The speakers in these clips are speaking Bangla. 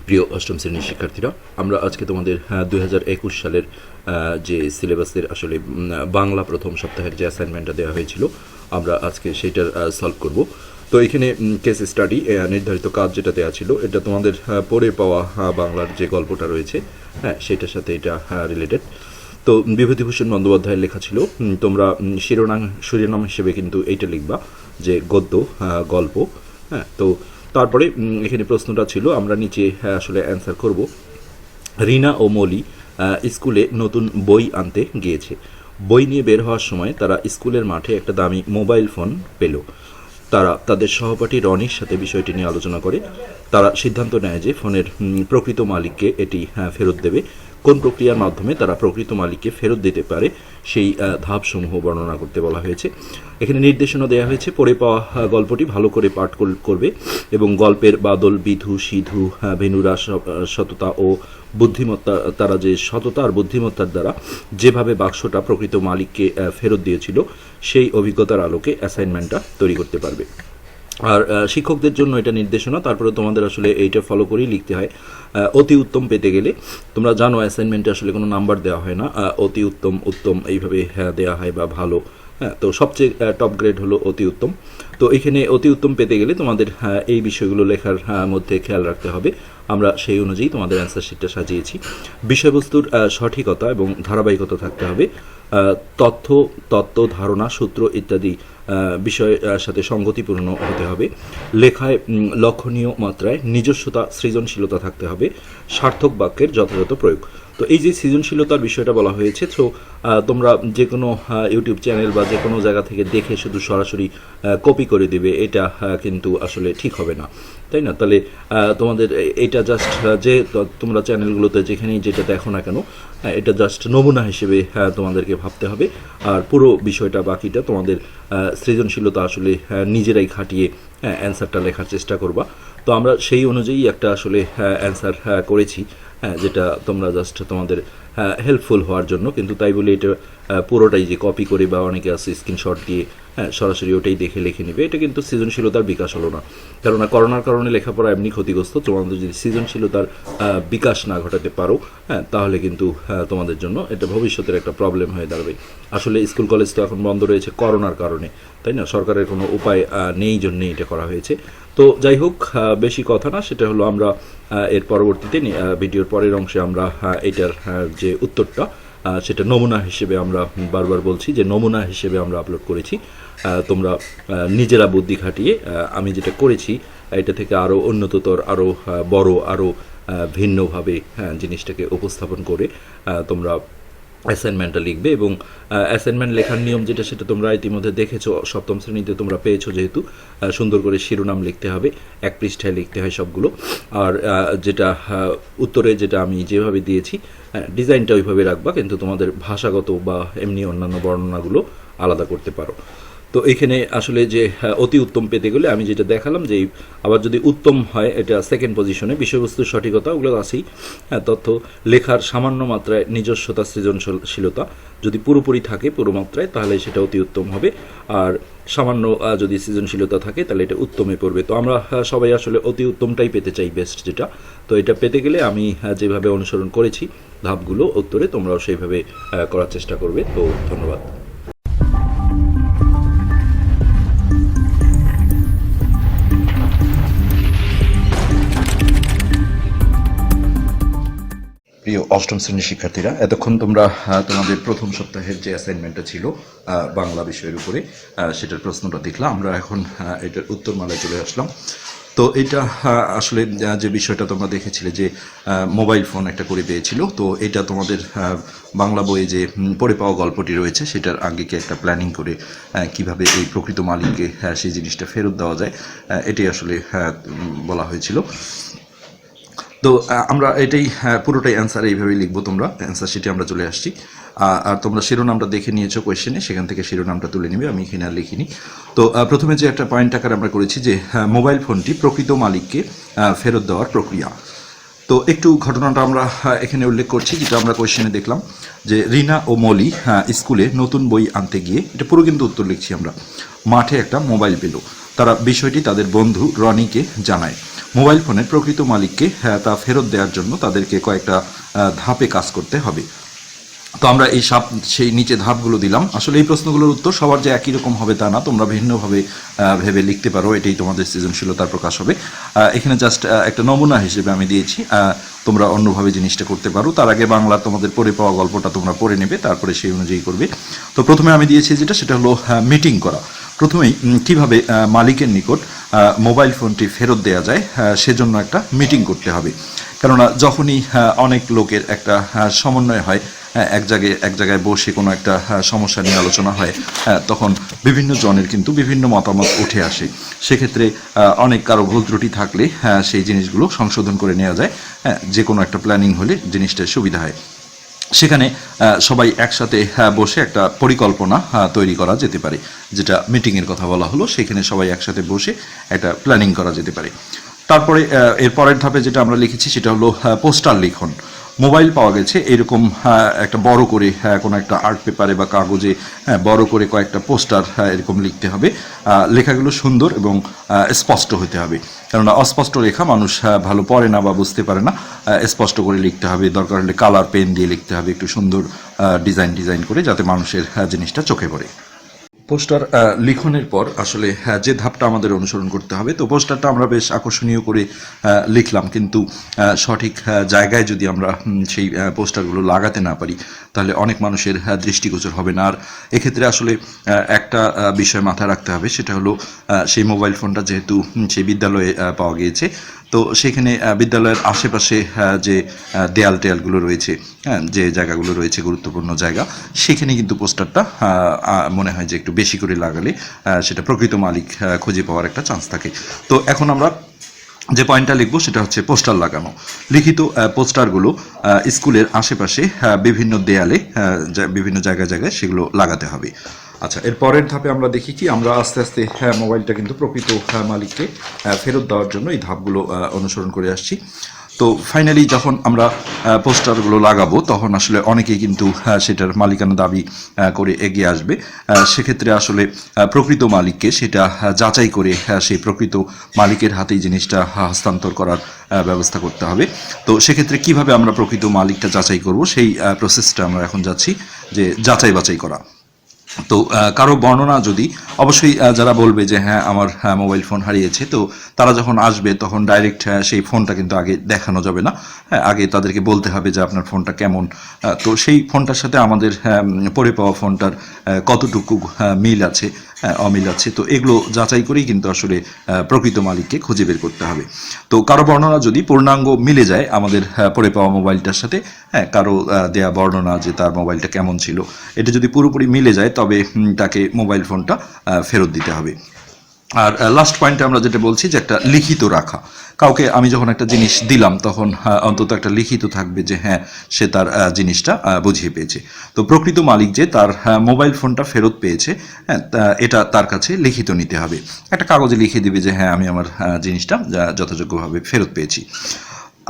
প্রিয় অষ্টম শ্রেণীর শিক্ষার্থীরা, আমরা আজকে তোমাদের 2021 সালের যে সিলেবাসের আসলে বাংলা প্রথম সপ্তাহের যে অ্যাসাইনমেন্টটা দেওয়া হয়েছিল, আমরা আজকে সেটার সলভ করব। তো এখানে কেস স্টাডি নির্ধারিত কাজ যেটা দেওয়া ছিল, এটা তোমাদের পড়ে পাওয়া বাংলার যে গল্পটা রয়েছে, সেটার সাথে এটা রিলেটেড। তো বিভূতিভূষণ বন্দ্যোপাধ্যায়ের লেখা ছিল। তোমরা শিরোনাম হিসেবে কিন্তু এইটা লিখবা যে গদ্য, গল্প। তো তারপরে এখানে প্রশ্নটা ছিল, আমরা নিচে আসলে অ্যান্সার করব। রিনা ও মলি স্কুলে নতুন বই আনতে গিয়েছে। বই নিয়ে বের হওয়ার সময় তারা স্কুলের মাঠে একটা দামি মোবাইল ফোন পেল। তারা তাদের সহপাঠী রনির সাথে বিষয়টি নিয়ে আলোচনা করে। তারা সিদ্ধান্ত নেয় যে ফোনের প্রকৃত মালিককে এটি ফেরত দেবে। কোন প্রক্রিয়ার মাধ্যমে তারা প্রকৃত মালিককে ফেরত দিতে পারে সেই ধাপসমূহ বর্ণনা করতে বলা হয়েছে। এখানে নির্দেশনা দেওয়া হয়েছে, পড়ে পাওয়া গল্পটি ভালো করে পাঠ করবে এবং গল্পের বাদল, বিধু, সিধু, ভেনুরা সততা ও বুদ্ধিমত্তা, তারা যে সততা আর বুদ্ধিমত্তার দ্বারা যেভাবে বাক্সটা প্রকৃত মালিককে ফেরত দিয়েছিল সেই অভিজ্ঞতার আলোকে অ্যাসাইনমেন্টটা তৈরি করতে পারবে। আর শিক্ষকদের জন্য এটা নির্দেশনা, তারপরে তোমাদের আসলে এইটা ফলো করেই লিখতে হয়। অতি উত্তম পেতে গেলে তোমরা জানো অ্যাসাইনমেন্টে আসলে কোনো নাম্বার দেওয়া হয় না, অতি উত্তম, উত্তম এইভাবে দেওয়া হয় বা ভালো। তো সবচেয়ে টপ গ্রেড হলো অতি উত্তম। তো এখানে অতি উত্তম পেতে গেলে তোমাদের এই বিষয়গুলো লেখার মধ্যে খেয়াল রাখতে হবে। আমরা সেই অনুযায়ী তোমাদের অ্যান্সার শিটটা সাজিয়েছি। বিষয়বস্তুর সঠিকতা এবং ধারাবাহিকতা থাকতে হবে। তথ্য, তত্ত্ব, ধারণা, সূত্র ইত্যাদি বিষয়ের সাথে সঙ্গতিপূর্ণ হতে হবে। লেখায় লক্ষণীয় মাত্রায় নিজস্বতা, সৃজনশীলতা থাকতে হবে। সার্থক বাক্যের যথাযথ প্রয়োগ। তো এই যে সৃজনশীলতার বিষয়টা বলা হয়েছে, তো তোমরা যে কোনো ইউটিউব চ্যানেল বা যে কোনো জায়গা থেকে দেখে শুধু সরাসরি কপি করে দিবে, এটা কিন্তু আসলে ঠিক হবে না, তাই না? তাহলে তোমাদের এটা জাস্ট যে তোমরা চ্যানেলগুলোতে যেখানেই যেটা দেখো না কেন, এটা জাস্ট নমুনা হিসেবে তোমাদেরকে ভাবতে হবে। আর পুরো বিষয়টা বাকিটা তোমাদের সৃজনশীলতা আসলে নিজেরাই খাটিয়ে অ্যান্সারটা লেখার চেষ্টা করবা। তো আমরা সেই অনুযায়ী একটা আসলে অ্যান্সার করেছি, যেটা তোমরা জাস্ট তোমাদের হেল্পফুল হওয়ার জন্য। কিন্তু তাই বলে এটা পুরোটাই যে কপি করে বা অনেকে আছে স্ক্রিনশট দিয়ে সরাসরি ওটাই দেখে লিখে নেবে, এটা কিন্তু সৃজনশীলতার বিকাশ হলো না। কেননা করোনার কারণে লেখাপড়া এমনি ক্ষতিগ্রস্ত। তোমাদের যদি সৃজনশীলতার বিকাশ না ঘটাতে পারো, তাহলে কিন্তু তোমাদের জন্য এটা ভবিষ্যতের একটা প্রবলেম হয়ে দাঁড়াবে। আসলে স্কুল কলেজ তো এখন বন্ধ রয়েছে করোনার কারণে, তাই না? সরকারের কোনো উপায় নেই জন্যেই এটা করা হয়েছে। তো যাই হোক, বেশি কথা না, সেটা হলো আমরা এর পরবর্তীতে ভিডিওর পরের অংশে আমরা এটার যে উত্তরটা, সেটা নমুনা হিসেবে, আমরা বারবার বলছি যে নমুনা হিসেবে আমরা আপলোড করেছি। তোমরা নিজেরা বুদ্ধি খাটিয়ে আমি যেটা করেছি এটা থেকে আরও উন্নততর, আরও বড়, আরও ভিন্নভাবে জিনিসটাকে উপস্থাপন করে তোমরা অ্যাসাইনমেন্টটা লিখবে। এবং অ্যাসাইনমেন্ট লেখার নিয়ম যেটা, সেটা তোমরা ইতিমধ্যে দেখেছো, সপ্তম শ্রেণীতে তোমরা পেয়েছো। যেহেতু সুন্দর করে শিরোনাম লিখতে হবে, এক পৃষ্ঠায় লিখতে হয় সবগুলো। আর যেটা উত্তরে যেটা আমি যেভাবে দিয়েছি, ডিজাইনটা ওইভাবে রাখবা, কিন্তু তোমাদের ভাষাগত বা এমনি অন্যান্য বর্ণনাগুলো আলাদা করতে পারো। তো এখানে আসলে যে অতি উত্তম পেতে গেলে আমি যেটা দেখালাম, যে আবার যদি উত্তম হয় এটা সেকেন্ড পজিশনে। বিষয়বস্তুর সঠিকতা ওগুলো আছেই। তথ্য, লেখার সামান্য মাত্রায় নিজস্বতা, সৃজনশীলতা যদি পুরোপুরি থাকে পুরো মাত্রায়, তাহলে সেটা অতি উত্তম হবে। আর সামান্য যদি সৃজনশীলতা থাকে তাহলে এটা উত্তমে পড়বে। তো আমরা সবাই আসলে অতি উত্তমটাই পেতে চাই, বেস্ট যেটা। তো এটা পেতে গেলে আমি যেভাবে অনুসরণ করেছি ধাপগুলো উত্তরে, তোমরাও সেইভাবে করার চেষ্টা করবে। তো ধন্যবাদ। প্রিয় অষ্টম শ্রেণীর শিক্ষার্থীরা, এতক্ষণ তোমরা তোমাদের প্রথম সপ্তাহের যে অ্যাসাইনমেন্টটা ছিল বাংলা বিষয়ের উপরে, সেটার প্রশ্নটা দেখলাম। আমরা এখন এটার উত্তরমালায় চলে আসলাম। তো এটা আসলে যে বিষয়টা তোমরা দেখেছিলে যে মোবাইল ফোন একটা করে পেয়েছিল, তো এটা তোমাদের বাংলা বইয়ে যে পড়ে পাওয়া গল্পটি রয়েছে সেটার আগেকে একটা প্ল্যানিং করে কিভাবে এই প্রকৃত মালিককে সেই জিনিসটা ফেরত দেওয়া যায়, এটাই আসলে বলা হয়েছিল। তো আমরা এটাই পুরোটাই অ্যান্সার এইভাবেই লিখবো। তোমরা অ্যান্সার শিটে আমরা চলে আসছি। আর তোমরা শিরোনামটা দেখে নিয়েছো কোয়েশ্চেনে, সেখান থেকে শিরোনামটা তুলে নিবে, আমি এখানে আর লিখিনি। তো প্রথমে যে একটা পয়েন্ট আকারে আমরা করেছি যে মোবাইল ফোনটি প্রকৃত মালিককে ফেরত দেওয়ার প্রক্রিয়া। তো একটু ঘটনাটা আমরা এখানে উল্লেখ করছি, যেটা আমরা কোয়েশ্চেনে দেখলাম যে রিনা ও মলি স্কুলে নতুন বই আনতে গিয়ে, এটা পুরো কিন্তু উত্তর লিখছি আমরা, মাঠে একটা মোবাইল পেল। তারা বিষয়টি তাদের বন্ধু রনিকে জানায়। মোবাইল ফোনের প্রকৃত মালিককে তা ফেরত দেওয়ার জন্য তাদেরকে কয়েকটা ধাপে কাজ করতে হবে। তো আমরা সেই নিচে ধাপগুলো দিলাম। আসলে এই প্রশ্নগুলোর উত্তর সবার যে একই রকম হবে তা না, তোমরা ভিন্নভাবে ভেবে লিখতে পারো, এটাই তোমাদের সৃজনশীলতার প্রকাশ হবে। এখানে জাস্ট একটা নমুনা হিসেবে আমি দিয়েছি, তোমরা অন্যভাবে জিনিসটা করতে পারো। তার আগে বাংলা তোমাদের পড়ে পাওয়া গল্পটা তোমরা পড়ে নেবে, তারপরে সেই অনুযায়ী করবে। তো প্রথমে আমি দিয়েছি সেটা হলো মিটিং করা। প্রথমেই কিভাবে মালিকের নিকট মোবাইল ফোনটি ফেরত দেওয়া যায় সেজন্য একটা মিটিং করতে হবে। কেননা যখনই অনেক লোকের একটা সমন্বয় হয়, এক জায়গায় বসে কোনো একটা সমস্যা নিয়ে আলোচনা হয়, তখন বিভিন্ন জনের কিন্তু বিভিন্ন মতামত উঠে আসে। সেক্ষেত্রে অনেক কারো ভুল ত্রুটি থাকলে সেই জিনিসগুলো সংশোধন করে নেওয়া যায়। যে কোনো একটা প্ল্যানিং হলে জিনিসটা সুবিধা হয়। সেখানে সবাই একসাথে বসে একটা পরিকল্পনা তৈরি করা যেতে পারে, যেটা মিটিংয়ের কথা বলা হলো। সেখানে সবাই একসাথে বসে একটা প্ল্যানিং করা যেতে পারে। তারপরে এর পরের ধাপে যেটা আমরা লিখেছি সেটা হলো পোস্টার লিখন। মোবাইল পাওয়া গেছে, এরকম একটা বড় করে কোনো একটা আর্ট পেপারে বা কাগজে বড় করে কয়েকটা পোস্টার এরকম লিখতে হবে। লেখাগুলো সুন্দর এবং স্পষ্ট হতে হবে, কেননা অস্পষ্ট লেখা মানুষ ভালো পড়ে না বা বুঝতে পারে না। স্পষ্ট করে লিখতে হবে, দরকার হলে কালার পেন দিয়ে লিখতে হবে, একটু সুন্দর ডিজাইন করে, যাতে মানুষের জিনিসটা চোখে পড়ে। পোস্টার লিখনের পর আসলে যে ধাপটা আমাদের অনুসরণ করতে হবে, তো পোস্টারটা আমরা বেশ আকর্ষণীয় করে লিখলাম, কিন্তু সঠিক জায়গায় যদি আমরা সেই পোস্টারগুলো লাগাতে না পারি, তাহলে অনেক মানুষের দৃষ্টিগোচর হবে না। আর এক্ষেত্রে আসলে একটা বিষয় মাথায় রাখতে হবে, সেটা হলো সেই মোবাইল ফোনটা যেহেতু সেই বিদ্যালয়ে পাওয়া গিয়েছে, তো সেখানে বিদ্যালয়ের আশেপাশে যে দেয়াল টেয়ালগুলো রয়েছে, যে জায়গাগুলো রয়েছে গুরুত্বপূর্ণ জায়গা, সেখানে কিন্তু পোস্টারটা মনে হয় যে একটু বেশি করে লাগালে সেটা প্রকৃত মালিক খুঁজে পাওয়ার একটা চান্স থাকে। তো এখন আমরা যে পয়েন্টটা লিখবো সেটা হচ্ছে পোস্টার লাগানো। লিখিত পোস্টারগুলো স্কুলের আশেপাশে বিভিন্ন দেয়ালে বিভিন্ন জায়গায় সেগুলো লাগাতে হবে। আচ্ছা, এর পরের ধাপে আমরা দেখি কি, আমরা আস্তে আস্তে মোবাইলটা কিন্তু প্রকৃত মালিককে ফেরত দেওয়ার জন্য এই ধাপগুলো অনুসরণ করে আসছি। তো ফাইনালি যখন আমরা পোস্টারগুলো লাগাবো, তখন আসলে অনেকেই কিন্তু সেটার মালিকানা দাবি করে এগিয়ে আসবে। সেক্ষেত্রে আসলে প্রকৃত মালিককে সেটা যাচাই করে সেই প্রকৃত মালিকের হাতেই জিনিসটা হস্তান্তর করার ব্যবস্থা করতে হবে। তো সেক্ষেত্রে কিভাবে আমরা প্রকৃত মালিকটা যাচাই করব, সেই প্রসেসটা আমরা এখন যাচ্ছি, যে যাচাই বাছাই করা। তো কারো বর্ণনা যদি, অবশ্যই যারা বলবে যে হ্যাঁ আমার মোবাইল ফোন হারিয়েছে, তো তারা যখন আসবে তখন ডাইরেক্ট সেই ফোনটা কিন্তু আগে দেখানো যাবে না। আগে তাদেরকে বলতে হবে যে আপনার ফোনটা কেমন, তো সেই ফোনটার সাথে আমাদের পড়ে পাওয়া ফোনটার কতটুকু মিল আছে, অমিল আছে, তো এগুলো যাচাই করেই কিন্তু আসলে প্রকৃত মালিককে খুঁজে বের করতে হবে। তো কারো বর্ণনা যদি পূর্ণাঙ্গ মিলে যায় আমাদের পড়ে পাওয়া মোবাইলটার সাথে, কারো দেয়া বর্ণনা যে তার মোবাইলটা কেমন ছিল, এটা যদি পুরোপুরি মিলে যায়, তবে তাকে মোবাইল ফোনটা ফেরত দিতে হবে। আর লাস্ট পয়েন্টে আমরা যেটা বলছি যে একটা লিখিত রাখা। কাউকে আমি যখন একটা জিনিস দিলাম, তখন অন্তত একটা লিখিত থাকবে যে হ্যাঁ সে তার জিনিসটা বুঝিয়ে পেয়েছে। তো প্রকৃত মালিক যে তার মোবাইল ফোনটা ফেরত পেয়েছে, এটা তার কাছে লিখিত নিতে হবে। একটা কাগজে লিখে দিবে যে হ্যাঁ আমি আমার জিনিসটা যথাযোগ্যভাবে ফেরত পেয়েছি।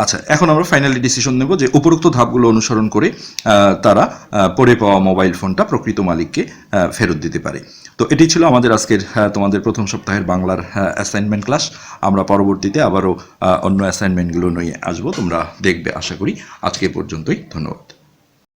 আচ্ছা, এখন আমরা ফাইনালি ডিসিশন নেব যে উপরোক্ত ধাপগুলো অনুসরণ করে তারা পড়ে পাওয়া মোবাইল ফোনটা প্রকৃত মালিককে ফেরত দিতে পারে। তো এটি ছিল আমাদের আজকের তোমাদের প্রথম সপ্তাহের বাংলার অ্যাসাইনমেন্ট ক্লাস। আমরা পরবর্তীতে আবারও অন্য অ্যাসাইনমেন্টগুলো নিয়ে আসবো, তোমরা দেখবে আশা করি। আজকে পর্যন্তই, ধন্যবাদ।